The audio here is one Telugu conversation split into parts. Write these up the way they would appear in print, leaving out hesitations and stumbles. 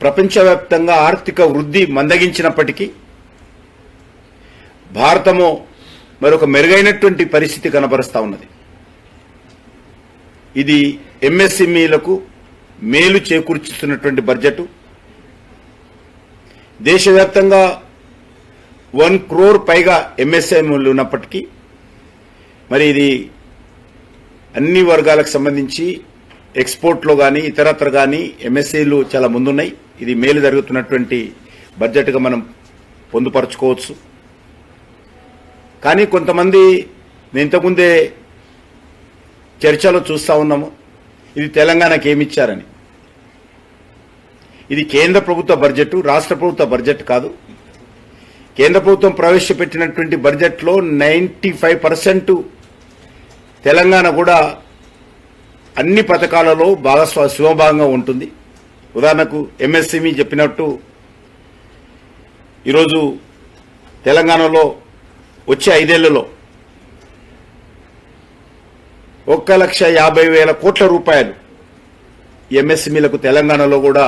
ప్రపంచవ్యాప్తంగా ఆర్థిక వృద్ధి మందగించినప్పటికీ భారతము మరొక మెరుగైనటువంటి పరిస్థితి కనబరుస్తా ఉన్నది. ఇది ఎంఎస్ఎంఈలకు మేలు చేకూర్చుతున్నటువంటి బడ్జెట్. దేశవ్యాప్తంగా 1 crore పైగా ఎంఎస్ఎంఈలు ఉన్నప్పటికీ మరి ఇది అన్ని వర్గాలకు సంబంధించి ఎక్స్పోర్ట్లో కానీ ఇతరత్ర కానీ ఎంఎస్ఈలు చాలా ముందున్నాయి. ఇది మేలు జరుగుతున్నటువంటి బడ్జెట్గా మనం పొందుపరచుకోవచ్చు. కానీ కొంతమంది ఇంతకుముందే చర్చలో చూస్తూ ఉన్నాము, ఇది తెలంగాణకి ఏమిచ్చారని. ఇది కేంద్ర ప్రభుత్వ బడ్జెట్, రాష్ట్ర ప్రభుత్వ బడ్జెట్ కాదు. కేంద్ర ప్రభుత్వం ప్రవేశపెట్టినటువంటి బడ్జెట్లో 95% తెలంగాణ కూడా అన్ని పథకాలలో శివభాగంగా ఉంటుంది. ఉదాహరణకు ఎంఎస్ఎంఈ చెప్పినట్టు ఈరోజు తెలంగాణలో వచ్చే 5 ఏళ్లలో 1,50,000 కోట్ల రూపాయలు ఎంఎస్ఎంఈలకు తెలంగాణలో కూడా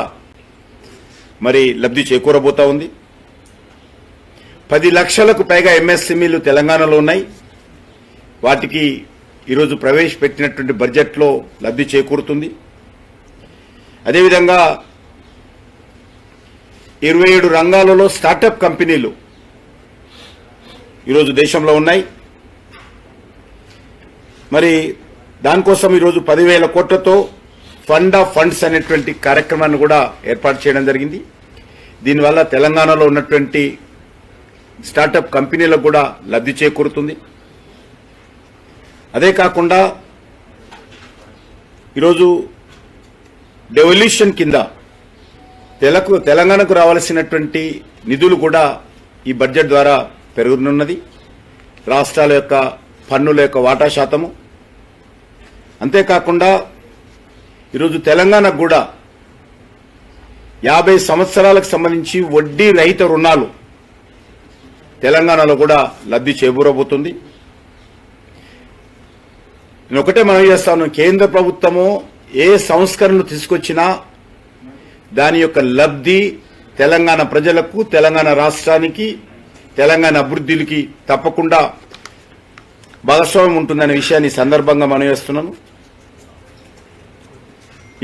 మరి లబ్ధి చేకూరబోతా ఉంది. 10 లక్షలకు పైగా ఎంఎస్ఎంఈలు తెలంగాణలో ఉన్నాయి. వాటికి ఈరోజు ప్రవేశపెట్టినటువంటి బడ్జెట్లో లబ్ధి చేకూరుతుంది. అదేవిధంగా 27 రంగాలలో స్టార్టప్ కంపెనీలు ఈరోజు దేశంలో ఉన్నాయి. మరి దానికోసం ఈరోజు 10,000 కోట్లతో ఫండ్ ఆఫ్ ఫండ్స్ అనేటువంటి కార్యక్రమాన్ని కూడా ఏర్పాటు చేయడం జరిగింది. దీనివల్ల తెలంగాణలో ఉన్నటువంటి స్టార్టప్ కంపెనీలకు కూడా లబ్ధి చేకూరుతుంది. అదే కాకుండా ఈరోజు డెవల్యూషన్ కింద తెలంగాణకు రావాల్సినటువంటి నిధులు కూడా ఈ బడ్జెట్ ద్వారా పెరుగునున్నది. రాష్ట్రాల యొక్క పన్నుల యొక్క వాటా శాతము. అంతేకాకుండా ఈరోజు తెలంగాణకు కూడా 50 సంవత్సరాలకు సంబంధించి వడ్డీ రహిత రుణాలు తెలంగాణలో కూడా లబ్ధి చేకూరబోతుంది. నేను ఒకటే మనవి చేస్తాను, కేంద్ర ప్రభుత్వము ఏ సంస్కరణలు తీసుకొచ్చినా దాని యొక్క లబ్ధి తెలంగాణ ప్రజలకు, తెలంగాణ రాష్ట్రానికి, తెలంగాణ అభివృద్ధికి తప్పకుండా భాగస్వామ్యం ఉంటుందనే విషయాన్ని సందర్భంగా మనవి చేస్తున్నాను.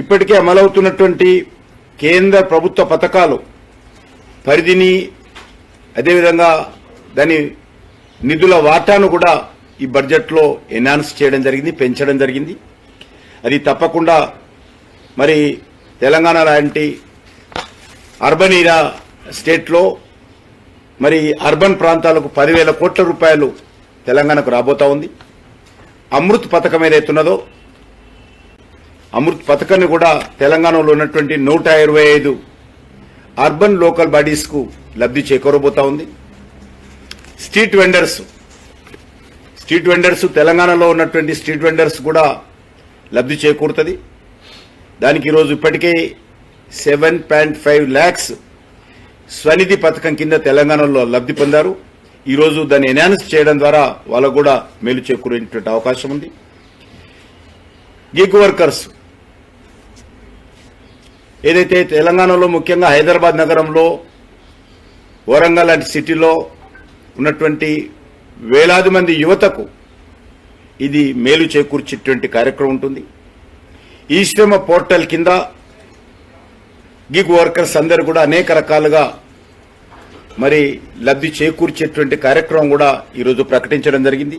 ఇప్పటికే అమలవుతున్నటువంటి కేంద్ర ప్రభుత్వ పథకాలు పరిధిని, అదేవిధంగా దాని నిధుల వాటాను కూడా ఈ బడ్జెట్లో ఎన్హాన్స్ చేయడం జరిగింది, పెంచడం జరిగింది. అది తప్పకుండా మరి తెలంగాణ లాంటి అర్బన్ ఏరియా స్టేట్లో మరి అర్బన్ ప్రాంతాలకు 10,000 కోట్ల రూపాయలు తెలంగాణకు రాబోతా ఉంది. అమృత్ పథకం ఏదైతున్నదో అమృత్ పథకాన్ని కూడా తెలంగాణలో ఉన్నటువంటి 125 అర్బన్ లోకల్ బాడీస్కు లబ్ధి చేకూరబోతా ఉంది. స్ట్రీట్ వెండర్స్ తెలంగాణలో ఉన్నటువంటి స్ట్రీట్ వెండర్స్ కూడా లబ్ధి చేకూరుతుంది. దానికి ఈరోజు ఇప్పటికే 7.5 lakhs స్వనిధి పథకం కింద తెలంగాణలో లబ్ధి పొందారు. ఈరోజు దాన్ని ఎన్హాన్స్ చేయడం ద్వారా వాళ్ళకు కూడా మేలు చేకూరేటువంటి అవకాశం ఉంది. గిగ్ వర్కర్స్ ఏదైతే తెలంగాణలో ముఖ్యంగా హైదరాబాద్ నగరంలో, వరంగల్ లాంటి సిటీలో ఉన్నటువంటి వేలాది మంది యువతకు ఇది మేలు చేకూర్చేటువంటి కార్యక్రమం ఉంటుంది. ఈ శ్రమ పోర్టల్ కింద గిగ్ వర్కర్స్ అందరూ కూడా అనేక రకాలుగా మరి లబ్ధి చేకూర్చేటువంటి కార్యక్రమం కూడా ఈరోజు ప్రకటించడం జరిగింది.